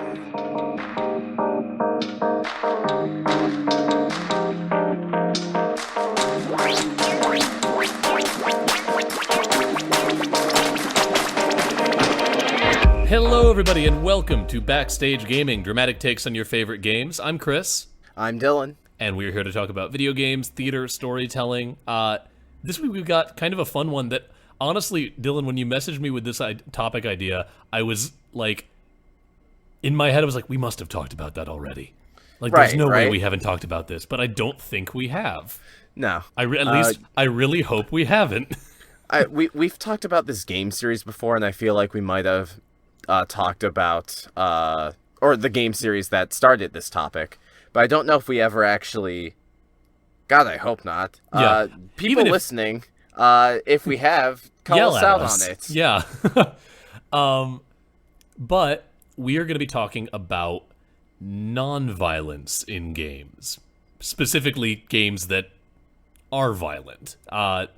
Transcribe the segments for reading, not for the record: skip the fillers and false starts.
Hello, everybody, and welcome to Backstage Gaming, dramatic takes on your favorite games. I'm Chris. I'm Dylan. And we're here to talk about video games, theater, storytelling. This week we've got kind of a fun one that, honestly, Dylan, when you messaged me with this topic idea, I was like, in my head, I was like, we must have talked about that already. Like, there's no way we haven't talked about this, but I don't think we have. No. At least, I really hope we haven't. We've talked about this game series before, and I feel like we might have talked about, or the game series that started this topic, but I don't know if we ever actually, God, I hope not. Yeah. People listening, if we have, call us out on it. Yeah. But we are going to be talking about non-violence in games, specifically games that are violent.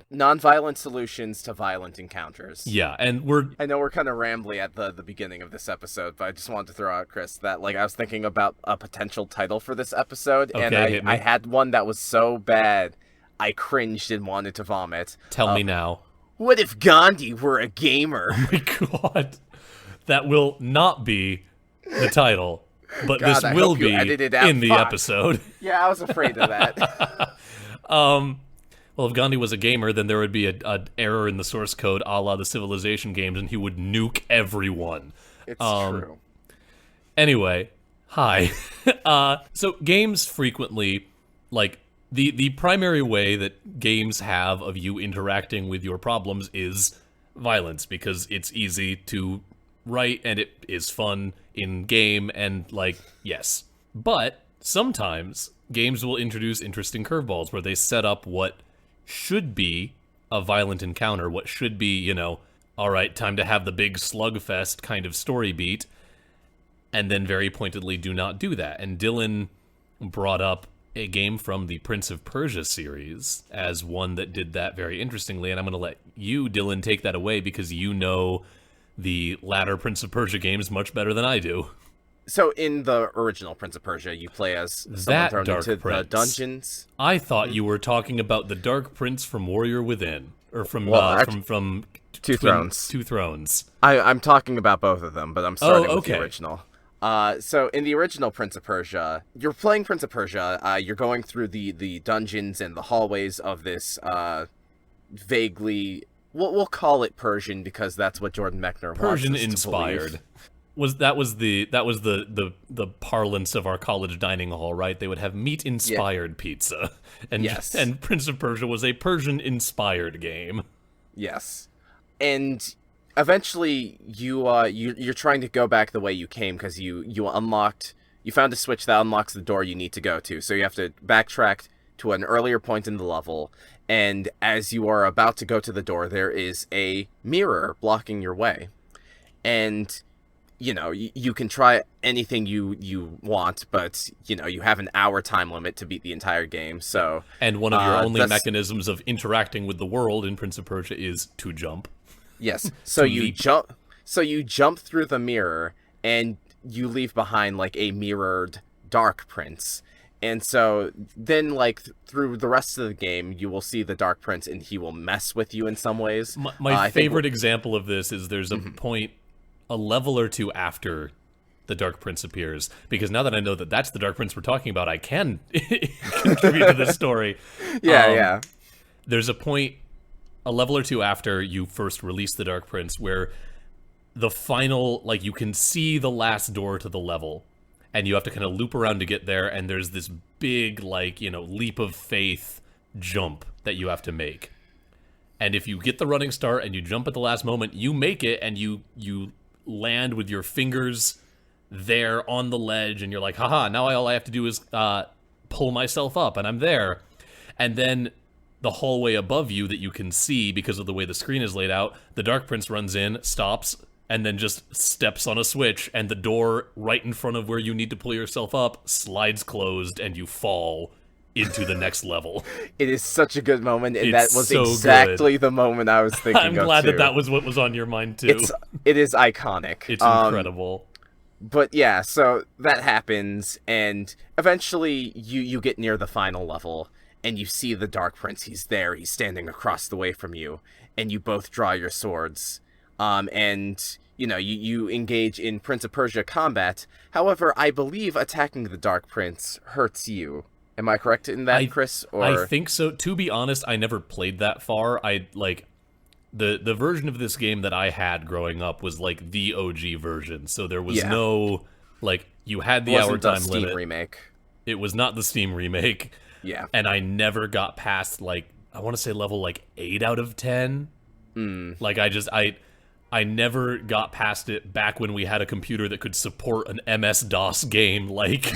Non-violent solutions to violent encounters. Yeah, and I know we're kind of rambly at the beginning of this episode, but I just wanted to throw out, Chris, that I was thinking about a potential title for this episod, and I had one that was so bad, I cringed and wanted to vomit. Tell me now. What if Gandhi were a gamer? Oh my God. That will not be the title, but God, this will be in the Fuck. episode. Yeah, I was afraid of that. Well, if Gandhi was a gamer, then there would be an error in the source code a la the Civilization games, and he would nuke everyone. It's true. Anyway, hi. So games frequently, like, the primary way that games have of you interacting with your problems is violence, because it's easy to write, and it is fun in game, and, like, yes. But sometimes games will introduce interesting curveballs where they set up what should be a violent encounter, what should be, all right, time to have the big slugfest kind of story beat, and then very pointedly do not do that. And Dylan brought up a game from the Prince of Persia series as one that did that very interestingly, and I'm going to let you, Dylan, take that away because you know the latter Prince of Persia games much better than I do. So in the original Prince of Persia, you play as someone thrown into the dungeons. I thought you were talking about the Dark Prince from Warrior Within, or from Two Thrones. Two Thrones. I'm talking about both of them, but I'm starting with the okay. original. So in the original Prince of Persia, you're playing Prince of Persia. You're going through the dungeons and the hallways of this vaguely, we'll call it Persian because that's what Jordan Mechner wants us to Persian-inspired. That was the parlance of our college dining hall, right? They would have meat-inspired pizza, and yes. And Prince of Persia was a Persian-inspired game. Yes, and eventually you're trying to go back the way you came because you found a switch that unlocks the door you need to go to, so you have to backtrack to an earlier point in the level, and as you are about to go to the door, there is a mirror blocking your way, and you can try anything you want, but, you have an hour time limit to beat the entire game, so... And one of your only mechanisms of interacting with the world in Prince of Persia is to jump. Yes, so you jump through the mirror, and you leave behind, a mirrored Dark Prince. And so then, through the rest of the game, you will see the Dark Prince, and he will mess with you in some ways. My favorite example of this is there's a point... a level or two after the Dark Prince appears, because now that I know that that's the Dark Prince we're talking about, I can contribute to this story. Yeah. There's a point, a level or two after you first release the Dark Prince, where the final, you can see the last door to the level, and you have to kind of loop around to get there, and there's this big, leap of faith jump that you have to make. And if you get the running start and you jump at the last moment, you make it, and you land with your fingers there on the ledge, and you're like, haha, now all I have to do is pull myself up, and I'm there. And then the hallway above you that you can see because of the way the screen is laid out, the Dark Prince runs in, stops, and then just steps on a switch, and the door right in front of where you need to pull yourself up slides closed, and you fall into the next level. It is such a good moment, and It's that was so exactly the moment I was thinking of, I'm glad too. that was what was on your mind, too. It is iconic. It's incredible. But yeah, so that happens, and eventually you get near the final level, and you see the Dark Prince. He's there. He's standing across the way from you, and you both draw your swords. And you engage in Prince of Persia combat. However, I believe attacking the Dark Prince hurts you. Am I correct in that, Chris? Or I think so. To be honest, I never played that far. I like the version of this game that I had growing up was like the OG version. So there was no like you had the hour time Steam limit. remake. It was not the Steam remake. Yeah. And I never got past like I want to say level like 8 out of 10. Like I never got past it back when we had a computer that could support an MS-DOS game like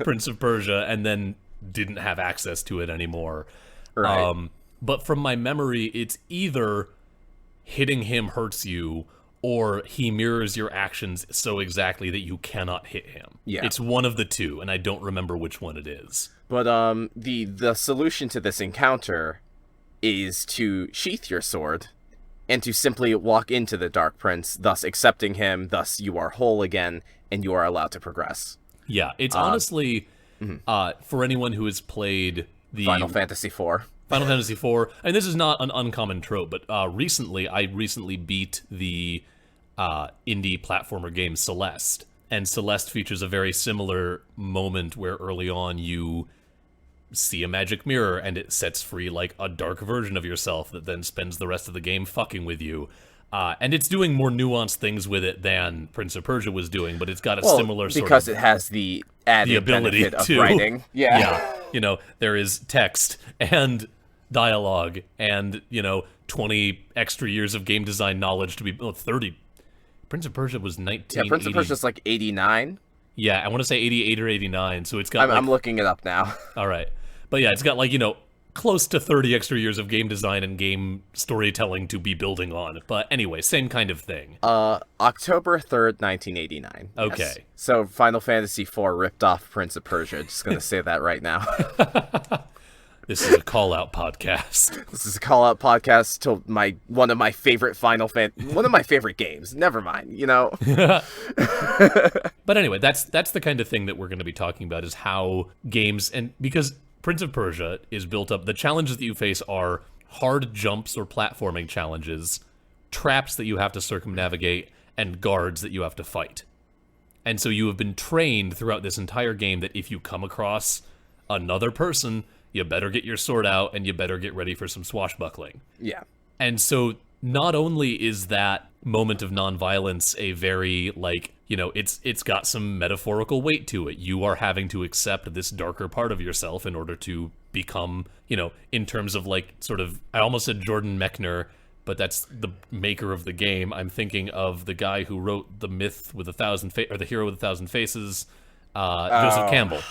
Prince of Persia, and then didn't have access to it anymore. Right. But from my memory, it's either hitting him hurts you, or he mirrors your actions so exactly that you cannot hit him. Yeah. It's one of the two, and I don't remember which one it is. But the solution to this encounter is to sheath your sword and to simply walk into the Dark Prince, thus accepting him, thus you are whole again, and you are allowed to progress. Yeah, it's honestly, for anyone who has played the Final Fantasy IV. Final Fantasy IV, and this is not an uncommon trope, but I recently beat the indie platformer game Celeste, and Celeste features a very similar moment where early on you see a magic mirror and it sets free like a dark version of yourself that then spends the rest of the game fucking with you. And it's doing more nuanced things with it than Prince of Persia was doing, but it's got a similar sort of... because it has the added ability benefit of to writing. Yeah. There is text and dialogue and, 20 extra years of game design knowledge to be... 30. Prince of Persia was 1980. Yeah, Prince of Persia's like 89. Yeah, I want to say 88 or 89, so it's got I'm looking it up now. All right. But yeah, it's got like, close to 30 extra years of game design and game storytelling to be building on. But anyway, same kind of thing. October 3rd, 1989. Okay. Yes. So Final Fantasy IV ripped off Prince of Persia. Just going to say that right now. This is a call-out podcast. This is a call-out podcast to one of my favorite one of my favorite games. Never mind, But anyway, that's the kind of thing that we're going to be talking about, is how games, and because Prince of Persia is built up, the challenges that you face are hard jumps or platforming challenges, traps that you have to circumnavigate, and guards that you have to fight. And so you have been trained throughout this entire game that if you come across another person, you better get your sword out and you better get ready for some swashbuckling. Yeah. And so not only is that moment of nonviolence a very, it's got some metaphorical weight to it. You are having to accept this darker part of yourself in order to become, in terms of I almost said Jordan Mechner, but that's the maker of the game. I'm thinking of the guy who wrote The Myth with 1,000 or The Hero with 1,000 Faces, Joseph Campbell.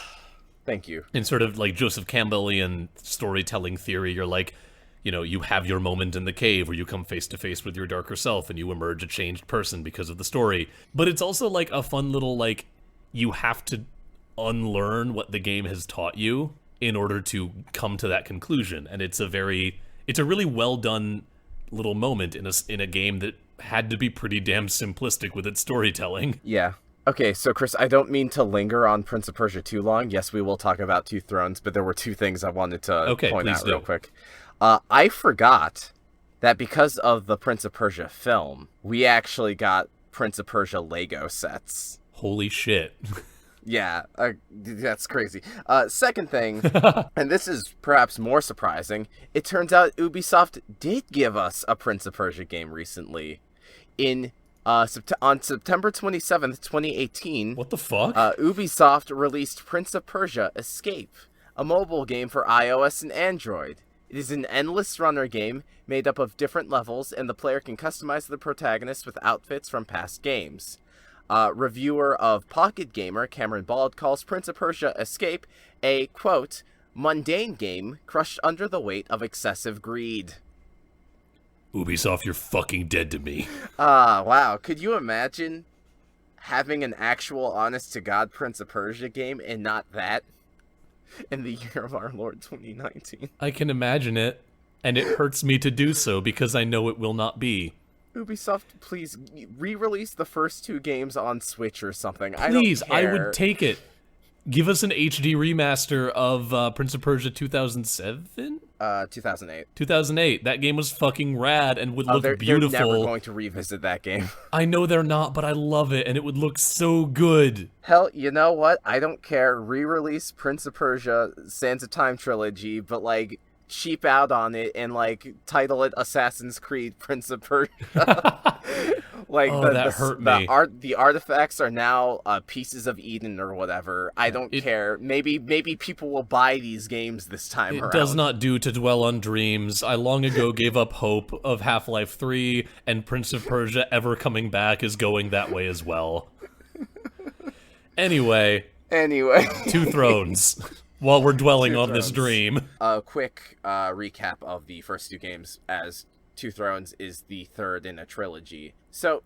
Thank you. In sort of like Joseph Campbellian storytelling theory, you're like, you have your moment in the cave where you come face to face with your darker self and you emerge a changed person because of the story. But it's also like a fun little, you have to unlearn what the game has taught you in order to come to that conclusion. And it's a really well done little moment in a game that had to be pretty damn simplistic with its storytelling. Yeah. Okay, so Chris, I don't mean to linger on Prince of Persia too long. Yes, we will talk about Two Thrones, but there were two things I wanted to point out real quick. I forgot that because of the Prince of Persia film, we actually got Prince of Persia Lego sets. Holy shit. Yeah, that's crazy. Second thing, and this is perhaps more surprising, it turns out Ubisoft did give us a Prince of Persia game recently. On September 27th, 2018... What the fuck? Ubisoft released Prince of Persia Escape, a mobile game for iOS and Android. It is an endless runner game made up of different levels, and the player can customize the protagonist with outfits from past games. Reviewer of Pocket Gamer, Cameron Bald, calls Prince of Persia Escape a, quote, mundane game crushed under the weight of excessive greed. Ubisoft, you're fucking dead to me. Wow. Could you imagine having an actual honest-to-God Prince of Persia game and not that in the year of our Lord 2019? I can imagine it, and it hurts me to do so because I know it will not be. Ubisoft, please re-release the first 2 games on Switch or something. Please, I I don't care. would take it. Give us an HD remaster of Prince of Persia 2007? 2008. 2008. That game was fucking rad and would look They're beautiful. never going to revisit that game. I know they're not, but I love it, and it would look so good. Hell, you know what? I don't care. Re-release Prince of Persia Sands of Time Trilogy, but, like, cheap out on it and, like, title it Assassin's Creed Prince of Persia. Like, that hurt me. The artifacts are now pieces of Eden or whatever. I don't care. Maybe people will buy these games this time around. It does not do to dwell on dreams. I long ago gave up hope of Half-Life 3, and Prince of Persia ever coming back is going that way as well. Anyway. Two Thrones. While we're dwelling on this dream. A quick recap of the first 2 games, as Two Thrones is the third in a trilogy. So,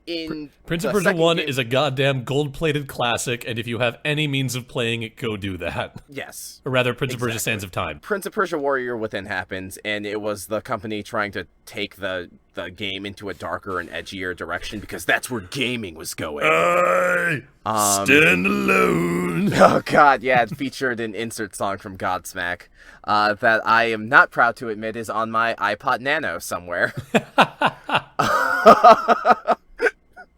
in Prince of Persia 1 is a goddamn gold-plated classic, and if you have any means of playing it, go do that. Yes. Or rather, Prince of Persia Sands of Time. Prince of Persia Warrior Within happens, and it was the company trying to take the game into a darker and edgier direction, because that's where gaming was going. Stand alone. Oh god, yeah, it featured an insert song from Godsmack that I am not proud to admit is on my iPod Nano somewhere.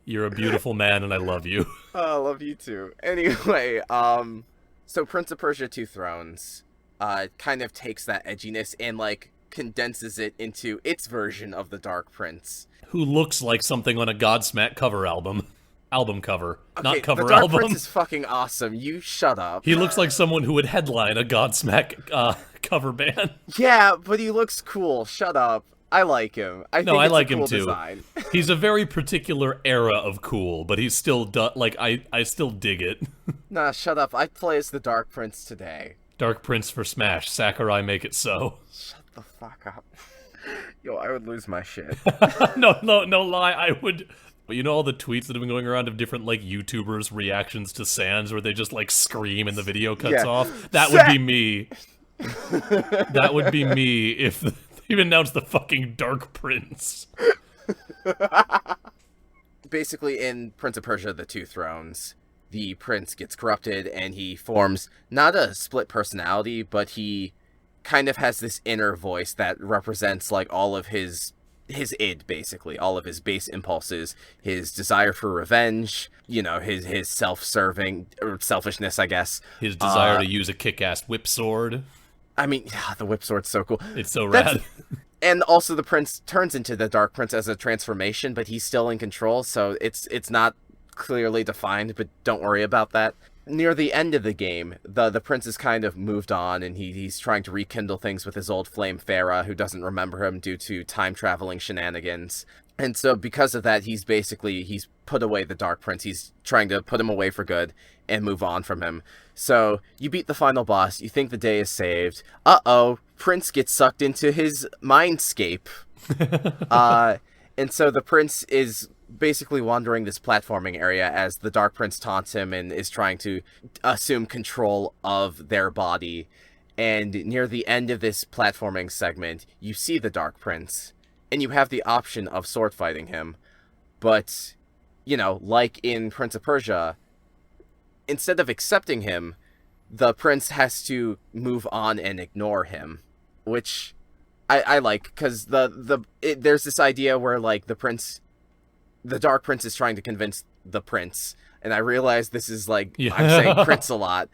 You're a beautiful man, and I love you. I love you too. Anyway, so Prince of Persia 2 Thrones kind of takes that edginess and, like, condenses it into its version of the Dark Prince. Who looks like something on a Godsmack cover album. Album cover, okay, not cover the Dark album. Prince is fucking awesome. You shut up. He looks like someone who would headline a Godsmack cover band. Yeah, but he looks cool. Shut up. I like him. I like him too. Design. He's a very particular era of cool, but he's still I still dig it. Nah, shut up. I play as the Dark Prince today. Dark Prince for Smash. Sakurai, make it so. Shut the fuck up. Yo, I would lose my shit. No lie. I would. But you know all the tweets that have been going around of different, like, YouTubers' reactions to Sans where they just, like, scream and the video cuts off? That would be me. That would be me if they even announced the fucking Dark Prince. Basically, in Prince of Persia: The Two Thrones, the prince gets corrupted and he forms not a split personality, but he kind of has this inner voice that represents, like, all of his id, basically, all of his base impulses, his desire for revenge, you know, his self-serving, or selfishness, I guess. His desire to use a kick-ass whip sword. I mean, the whip sword's so cool. It's so rad. And also the prince turns into the Dark Prince as a transformation, but he's still in control, so it's not clearly defined, but don't worry about that. Near the end of the game, the prince has kind of moved on, and he's trying to rekindle things with his old flame Farah, who doesn't remember him due to time-traveling shenanigans. And so because of that, he's put away the Dark Prince. He's trying to put him away for good and move on from him. So you beat the final boss, you think the day is saved. Uh-oh, Prince gets sucked into his mindscape. And so the prince is basically wandering this platforming area as the Dark Prince taunts him and is trying to assume control of their body. And near the end of this platforming segment, you see the Dark Prince, and you have the option of sword fighting him. But, you know, like in Prince of Persia, instead of accepting him, the prince has to move on and ignore him, which I like, because there's this idea where, like, the Dark Prince is trying to convince the prince, and I realize this is, like, I'm saying prince a lot.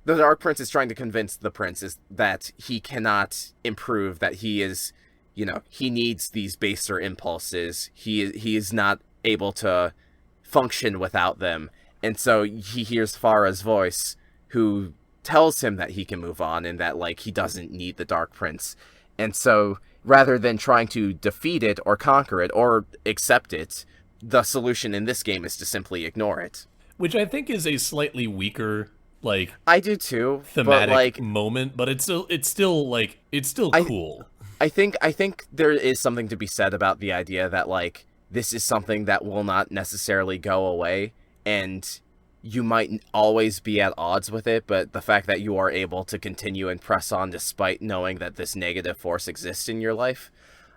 The Dark Prince is trying to convince the prince that he cannot improve, that he is, you know, he needs these baser impulses. He is not able to function without them. And so he hears Farah's voice, who tells him that he can move on and that, like, he doesn't need the Dark Prince. And so rather than trying to defeat it or conquer it or accept it, the solution in this game is to simply ignore it. Which I think is a slightly weaker, like, I do too, thematic, but, like, moment, but it's still cool. I think there is something to be said about the idea that, like, this is something that will not necessarily go away, and you might always be at odds with it, but the fact that you are able to continue and press on despite knowing that this negative force exists in your life,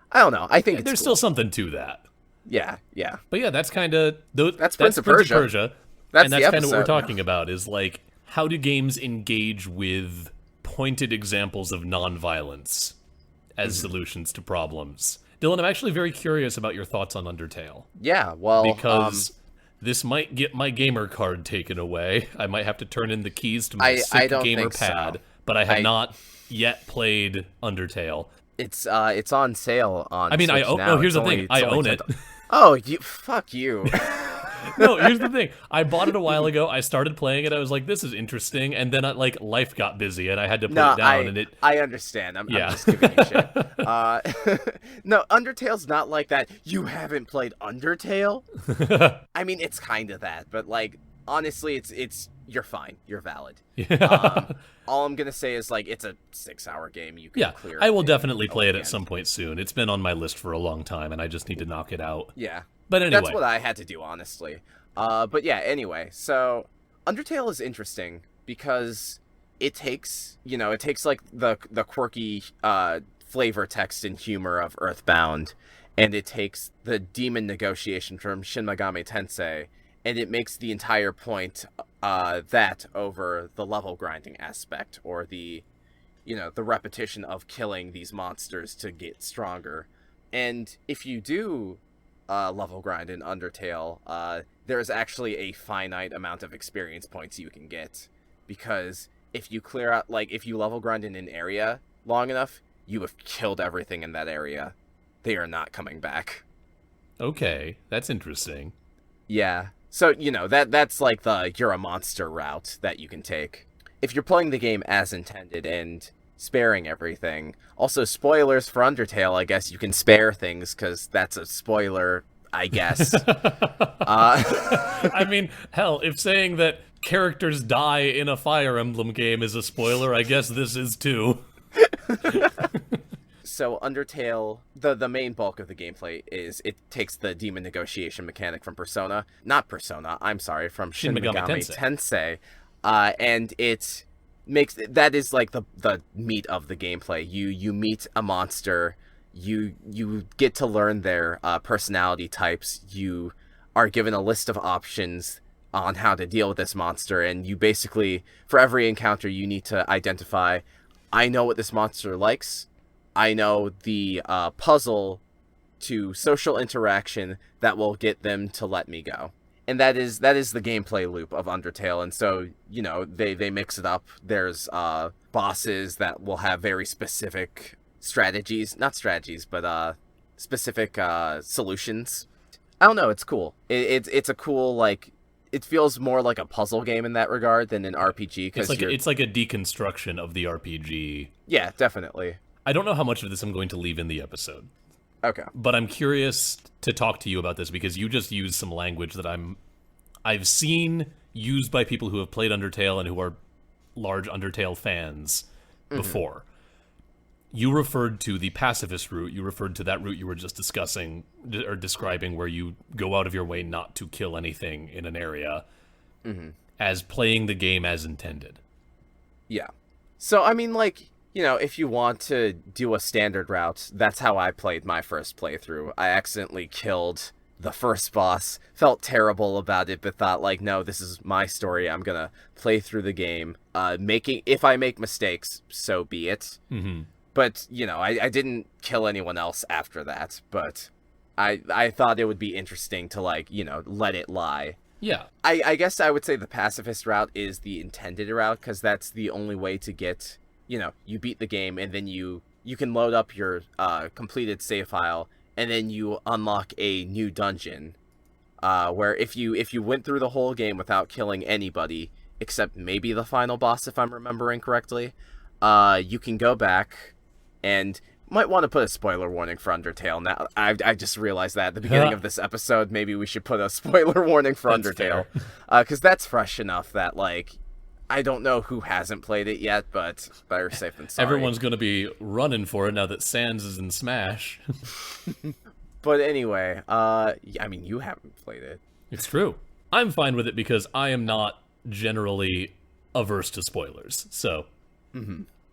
I don't know. I think there's cool. still something to that. Yeah, yeah. But yeah, that's kind of That's Prince of Persia. That's and the that's kind of what we're episode. talking about. Is like, how do games engage with pointed examples of nonviolence as solutions to problems? Dylan, I'm actually very curious about your thoughts on Undertale, Yeah, well, because this might get my gamer card taken away. I might have to turn in the keys to my I sick don't gamer think so. pad, but I have I not yet played Undertale. it's on sale on I mean, I Switch own. now. No, here's It's the thing. only I it's only own it. $10. Oh, you fuck you. No, here's the thing. I bought it a while ago. I started playing it. I was like, "This is interesting," and then life got busy, and I had to put No, it down. And it, I understand. I'm yeah, just giving you shit. No, Undertale's not like that. You haven't played Undertale? I mean, it's kind of that, but like honestly, it's you're fine. You're valid. yeah, All I'm gonna say is like it's a 6-hour game. You can yeah. clear. I will in definitely a play it at weekend. some point soon. It's been on my list for a long time, and I just need to knock it out. Yeah. But anyway, That's what I had to do, honestly. But yeah, anyway, so Undertale is interesting because it takes like the quirky flavor text and humor of Earthbound, and it takes the demon negotiation from Shin Megami Tensei, and it makes the entire point that over the level grinding aspect, or the repetition of killing these monsters to get stronger. And if you do level grind in Undertale, there's actually a finite amount of experience points you can get, because if you clear out, like, if you level grind in an area long enough, you have killed everything in that area. They are not coming back. okay, that's interesting. Yeah. So, that's like the you're a monster route that you can take. If you're playing the game as intended and sparing everything. Also, spoilers for Undertale, I guess you can spare things, because that's a spoiler, I guess. I mean, hell, if saying that characters die in a Fire Emblem game is a spoiler, I guess this is too. So Undertale, the main bulk of the gameplay is it takes the demon negotiation mechanic from Persona, not Persona, I'm sorry, from Shin Megami Tensei, and it makes that is like the meat of the gameplay. You meet a monster, you get to learn their personality types. You are given a list of options on how to deal with this monster, and you basically, for every encounter, you need to identify, I know what this monster likes. I know the puzzle to social interaction that will get them to let me go. And that is the gameplay loop of Undertale. And so, they mix it up. There's bosses that will have very specific strategies. Not strategies, but specific solutions. I don't know, it's cool. It's a cool, like, it feels more like a puzzle game in that regard than an RPG. It's like a deconstruction of the RPG. Yeah, definitely. I don't know how much of this I'm going to leave in the episode. Okay. But I'm curious to talk to you about this, because you just used some language that I've seen used by people who have played Undertale and who are large Undertale fans before. You referred to the pacifist route. You referred to that route you were just discussing or describing, where you go out of your way not to kill anything in an area, as playing the game as intended. Yeah. So, I mean, like, if you want to do a standard route, that's how I played my first playthrough. I accidentally killed the first boss, felt terrible about it, but thought, like, no, this is my story. I'm gonna play through the game. If I make mistakes, so be it. Mm-hmm. But, I didn't kill anyone else after that, but I thought it would be interesting to, like, let it lie. Yeah. I guess I would say the pacifist route is the intended route, because that's the only way to get, you beat the game, and then you can load up your completed save file, and then you unlock a new dungeon, where if you went through the whole game without killing anybody, except maybe the final boss, if I'm remembering correctly, you can go back, and might want to put a spoiler warning for Undertale. Now, I just realized that at the beginning of this episode, maybe we should put a spoiler warning for Undertale, because that's fresh enough that, like, I don't know who hasn't played it yet, but better safe than sorry. Everyone's going to be running for it now that Sans is in Smash. But anyway, I mean, you haven't played it. It's true. I'm fine with it because I am not generally averse to spoilers, so...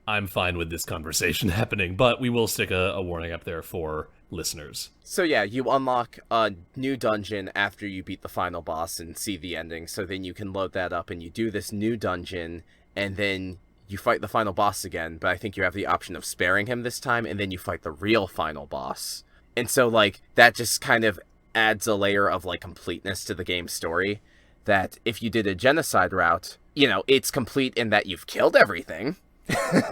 I'm fine with this conversation happening, but we will stick a warning up there for listeners. So yeah, you unlock a new dungeon after you beat the final boss and see the ending, so then you can load that up and you do this new dungeon, and then you fight the final boss again, but I think you have the option of sparing him this time, and then you fight the real final boss. And so, like, that just kind of adds a layer of, like, completeness to the game's story, that if you did a genocide route, you know, it's complete in that you've killed everything.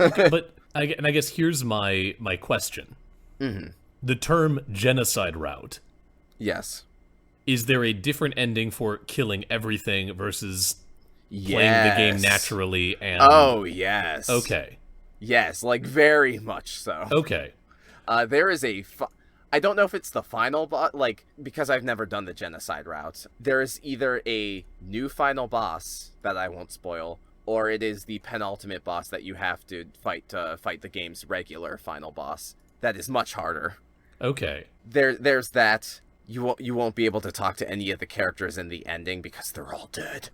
Okay, but I guess here's my question. Mm-hmm. The term genocide route, Yes. is there a different ending for killing everything versus playing the game naturally and... Oh, yes. Okay. Yes, like, very much so. Okay. There is I don't know if it's the final boss, like, because I've never done the genocide route. There is either a new final boss that I won't spoil, or it is the penultimate boss that you have to fight the game's regular final boss. That is much harder. Okay. There's that. You won't be able to talk to any of the characters in the ending because they're all dead.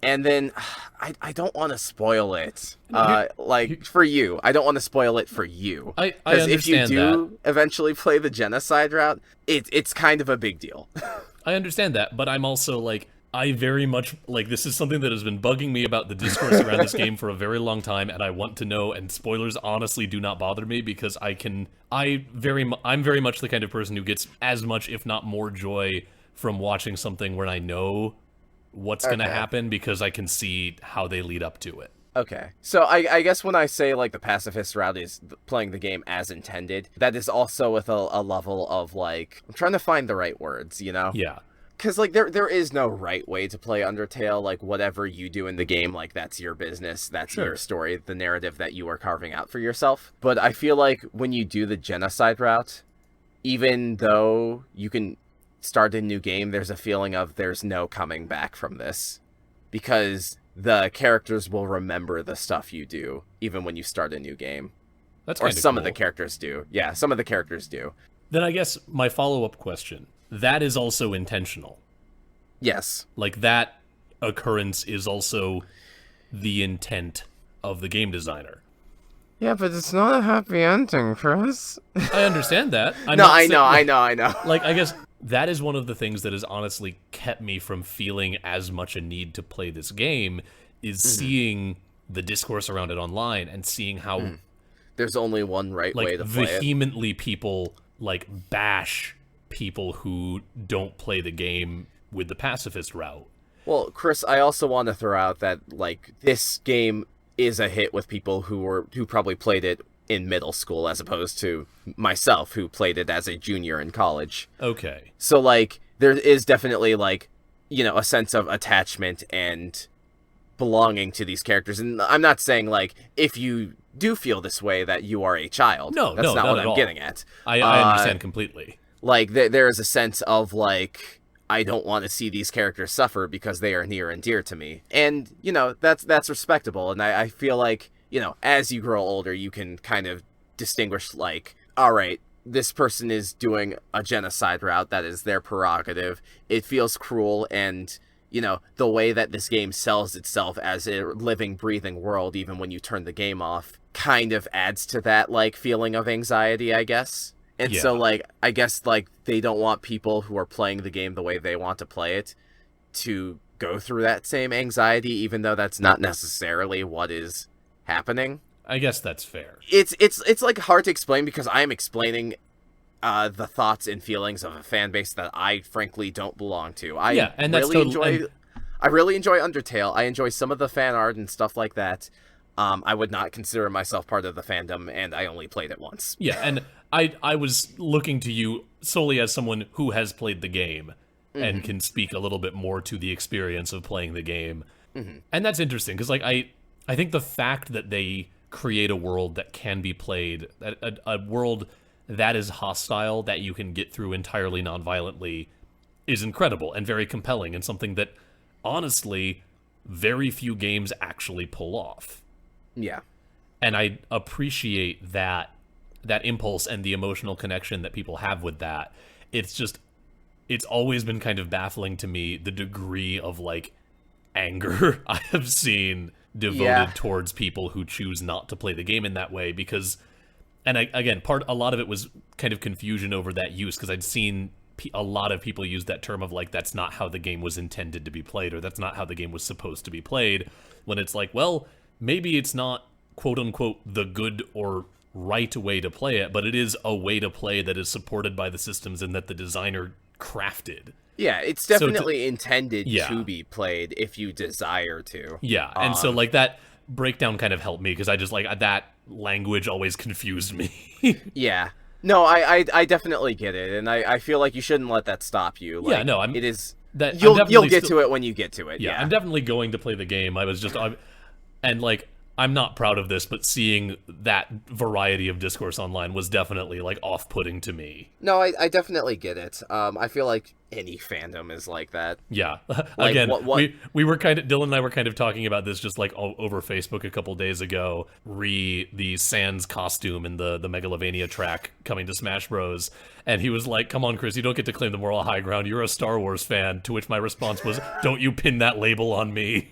And then I don't want to spoil it. For you, I don't want to spoil it for you. I Because if you understand do eventually play the genocide route, it's kind of a big deal. I understand that, but I'm also like, I very much, like, this is something that has been bugging me about the discourse around this game for a very long time, and I want to know, and spoilers honestly do not bother me, because I'm very much the kind of person who gets as much, if not more, joy from watching something where I know what's going to happen, because I can see how they lead up to it. Okay. So I guess when I say, like, the pacifist route is playing the game as intended, that is also with a level of, like, I'm trying to find the right words, you know? Yeah. Because, like, there is no right way to play Undertale. Like, whatever you do in the game, like, that's your business. That's your story, the narrative that you are carving out for yourself. But I feel like when you do the genocide route, even though you can start a new game, there's a feeling of there's no coming back from this. Because the characters will remember the stuff you do, even when you start a new game. That's or kinda some cool. of the characters do. Yeah, some of the characters do. Then I guess my follow-up question, that is also intentional. Yes. Like, that occurrence is also the intent of the game designer. Yeah, but it's not a happy ending, Chris. I understand that. I know. Like, I guess that is one of the things that has honestly kept me from feeling as much a need to play this game, is seeing the discourse around it online and seeing how there's only one right way to play it. Vehemently people, like, bash people who don't play the game with the pacifist route. Well, Chris, I also want to throw out that, like, this game is a hit with people who probably played it in middle school, as opposed to myself, who played it as a junior in college. Okay. So, like, there is definitely, like, you know, a sense of attachment and belonging to these characters. And I'm not saying, like, if you do feel this way that you are a child. No, that's not what I'm all. getting at. I understand completely. Like, there is a sense of, like, I don't want to see these characters suffer because they are near and dear to me. And, you know, that's respectable. And I feel like, you know, as you grow older, you can kind of distinguish, like, all right, this person is doing a genocide route. That is their prerogative. It feels cruel, and, you know, the way that this game sells itself as a living, breathing world, even when you turn the game off, kind of adds to that, like, feeling of anxiety, I guess. And so, like, I guess, like, they don't want people who are playing the game the way they want to play it to go through that same anxiety, even though that's not necessarily what is happening. I guess that's fair. It's like hard to explain, because I am explaining the thoughts and feelings of a fan base that I frankly don't belong to. I really enjoy Undertale. I enjoy some of the fan art and stuff like that. I would not consider myself part of the fandom, and I only played it once. Yeah, and I was looking to you solely as someone who has played the game and can speak a little bit more to the experience of playing the game. And that's interesting, because, like, I think the fact that they create a world that can be played, a world that is hostile, that you can get through entirely non-violently, is incredible and very compelling, and something that, honestly, very few games actually pull off. Yeah. And I appreciate that impulse and the emotional connection that people have with that. It's always been kind of baffling to me, the degree of, like, anger I have seen devoted Yeah. towards people who choose not to play the game in that way, because, and again, a lot of it was kind of confusion over that use, because I'd seen a lot of people use that term of like, that's not how the game was intended to be played, or that's not how the game was supposed to be played, when it's like, well, maybe it's not quote unquote the good or right way to play it, but it is a way to play that is supported by the systems and that the designer crafted. Yeah, it's definitely intended to be played if you desire to. Yeah, and so like that breakdown kind of helped me, because I just like that language always confused me. Yeah. No, I definitely get it, and I feel like you shouldn't let that stop you. Like, yeah, no, it is that you'll get to it when you get to it. Yeah, I'm definitely going to play the game. And like, I'm not proud of this, but seeing that variety of discourse online was definitely like off-putting to me. No, I definitely get it. I feel like any fandom is like that. Yeah. Like, Again, what... we were Dylan and I were kind of talking about this just like over Facebook a couple days ago, the Sans costume in the Megalovania track coming to Smash Bros. And he was like, come on, Chris, you don't get to claim the moral high ground. You're a Star Wars fan. To which my response was, don't you pin that label on me.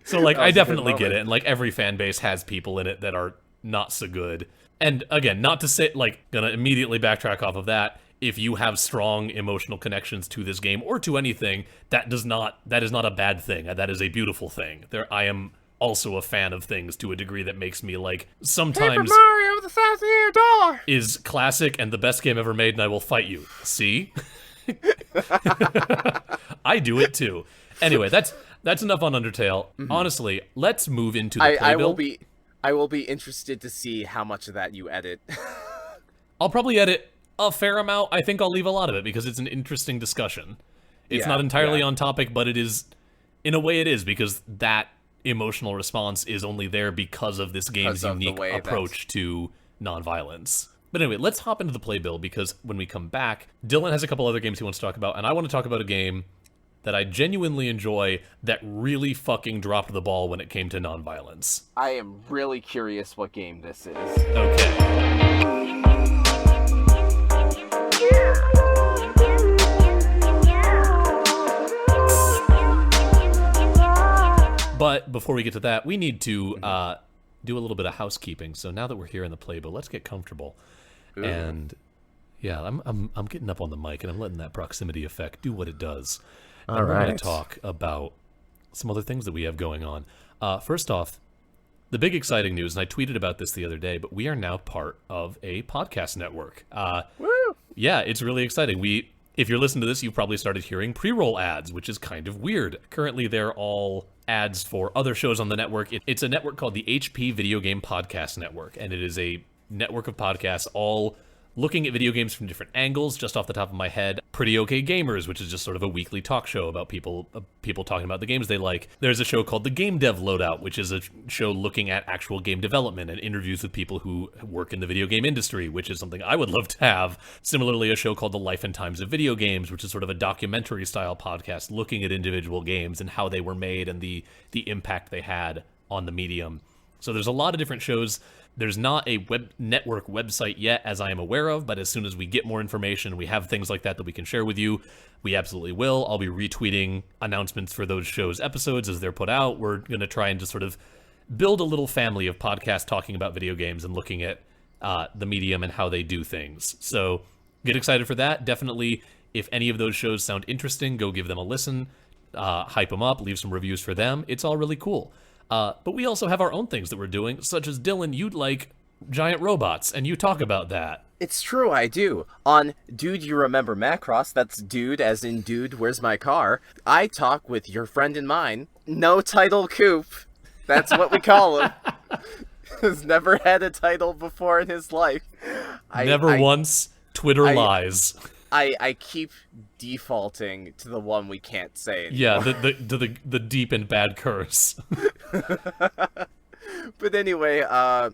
So, like, I definitely get it, and, like, every fan base has people in it that are not so good. And, again, not to say, like, gonna immediately backtrack off of that, if you have strong emotional connections to this game, or to anything, that is not a bad thing. That is a beautiful thing. I am also a fan of things to a degree that makes me, like, sometimes... Paper Mario with $1,000 is classic and the best game ever made, and I will fight you. See? I do it, too. Anyway, that's enough on Undertale. Mm-hmm. Honestly, let's move into the playbill. I will be interested to see how much of that you edit. I'll probably edit a fair amount. I think I'll leave a lot of it because it's an interesting discussion. It's not entirely on topic, but it is, in a way it is, because that emotional response is only there because of this game's unique approach to nonviolence. But anyway, let's hop into the playbill, because when we come back, Dylan has a couple other games he wants to talk about, and I want to talk about a game that I genuinely enjoy that really fucking dropped the ball when it came to nonviolence. I am really curious what game this is. Okay. But before we get to that, we need to do a little bit of housekeeping. So now that we're here in the playbill, let's get comfortable. Ooh. And yeah, I'm getting up on the mic and I'm letting that proximity effect do what it does. And we're going to talk about some other things that we have going on. First off, the big exciting news, and I tweeted about this the other day, but we are now part of a podcast network. Woo! Yeah, it's really exciting. If you're listening to this, you've probably started hearing pre-roll ads, which is kind of weird. Currently, they're all ads for other shows on the network. It's a network called the HP Video Game Podcast Network, and it is a network of podcasts all looking at video games from different angles. Just off the top of my head, Pretty Okay Gamers, which is just sort of a weekly talk show about people talking about the games they like. There's a show called The Game Dev Loadout, which is a show looking at actual game development and interviews with people who work in the video game industry, which is something I would love to have. Similarly, a show called The Life and Times of Video Games, which is sort of a documentary style podcast looking at individual games and how they were made and the impact they had on the medium. So there's a lot of different shows. There's not a network website yet, as I am aware of, but as soon as we get more information, we have things like that we can share with you, we absolutely will. I'll be retweeting announcements for those shows' episodes as they're put out. We're going to try and just sort of build a little family of podcasts talking about video games and looking at the medium and how they do things. So get excited for that. Definitely, if any of those shows sound interesting, go give them a listen, hype them up, leave some reviews for them. It's all really cool. But we also have our own things that we're doing, such as, Dylan, you'd like giant robots, and you talk about that. It's true, I do. On Dude, You Remember Macross, that's dude as in dude, where's my car? I talk with your friend and mine, No Title Coop. That's what we call him. Has never had a title before in his life. Never once. Twitter lies. I keep defaulting to the one we can't say anymore. Yeah, the deep and bad curse. But anyway,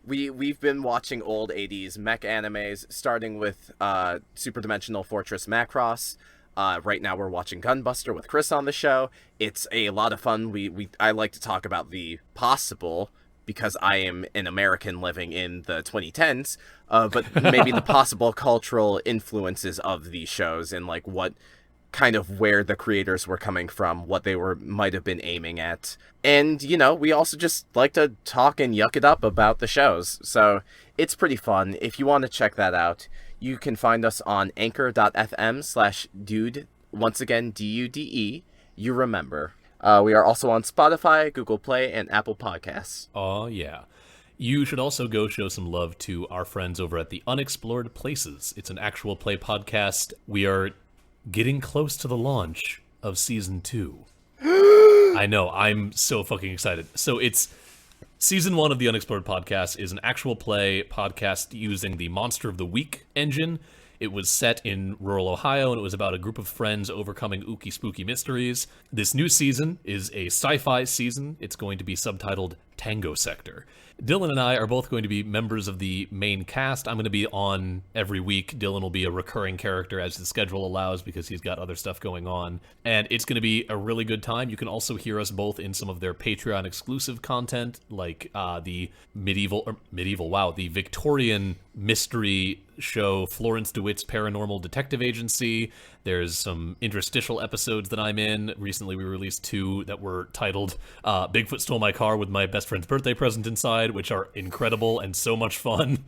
we've been watching old 80s mech animes, starting with Super Dimensional Fortress Macross. Right now we're watching Gunbuster with Chris on the show. It's a lot of fun. I like to talk about the possible, because I am an American living in the 2010s, but maybe the possible cultural influences of these shows and like what kind of where the creators were coming from, what they might have been aiming at. And, you know, we also just like to talk and yuck it up about the shows. So it's pretty fun. If you want to check that out, you can find us on anchor.fm/dude. Once again, DUDE. You remember. We are also on Spotify, Google Play, and Apple Podcasts. Oh, yeah. You should also go show some love to our friends over at the Unexplored Places. It's an actual play podcast. We are getting close to the launch of Season 2. I know, I'm so fucking excited. So it's Season 1 of the Unexplored Podcast is an actual play podcast using the Monster of the Week engine. It was set in rural Ohio, and it was about a group of friends overcoming ooky spooky mysteries. This new season is a sci-fi season. It's going to be subtitled Tango Sector. Dylan and I are both going to be members of the main cast. I'm going to be on every week. Dylan will be a recurring character as the schedule allows because he's got other stuff going on. And it's going to be a really good time. You can also hear us both in some of their Patreon exclusive content, like the the Victorian mystery show Florence DeWitt's Paranormal Detective Agency. There's some interstitial episodes that I'm in. Recently we released 2 that were titled Bigfoot Stole My Car with My Best Friend's Birthday Present Inside, which are incredible and so much fun.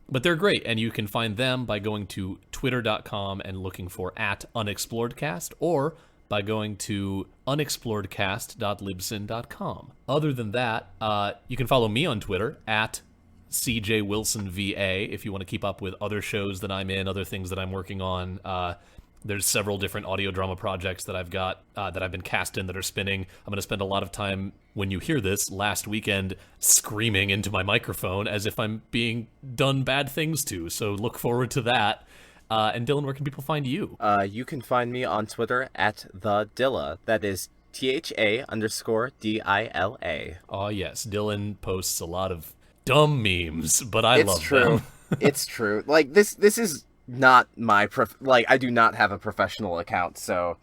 But they're great, and you can find them by going to twitter.com and looking for @unexploredcast, or by going to unexploredcast.libsyn.com. Other than that, you can follow me on Twitter @CJWilsonVA if you want to keep up with other shows that I'm in, other things that I'm working on. There's several different audio drama projects that I've got that I've been cast in that are spinning. I'm going to spend a lot of time, when you hear this, last weekend screaming into my microphone as if I'm being done bad things to. So look forward to that. And Dylan, where can people find you? You can find me on Twitter @thedilla. That is THA_DILA. Oh, yes. Dylan posts a lot of dumb memes, but I love them. It's true. Like, this is not my I do not have a professional account, so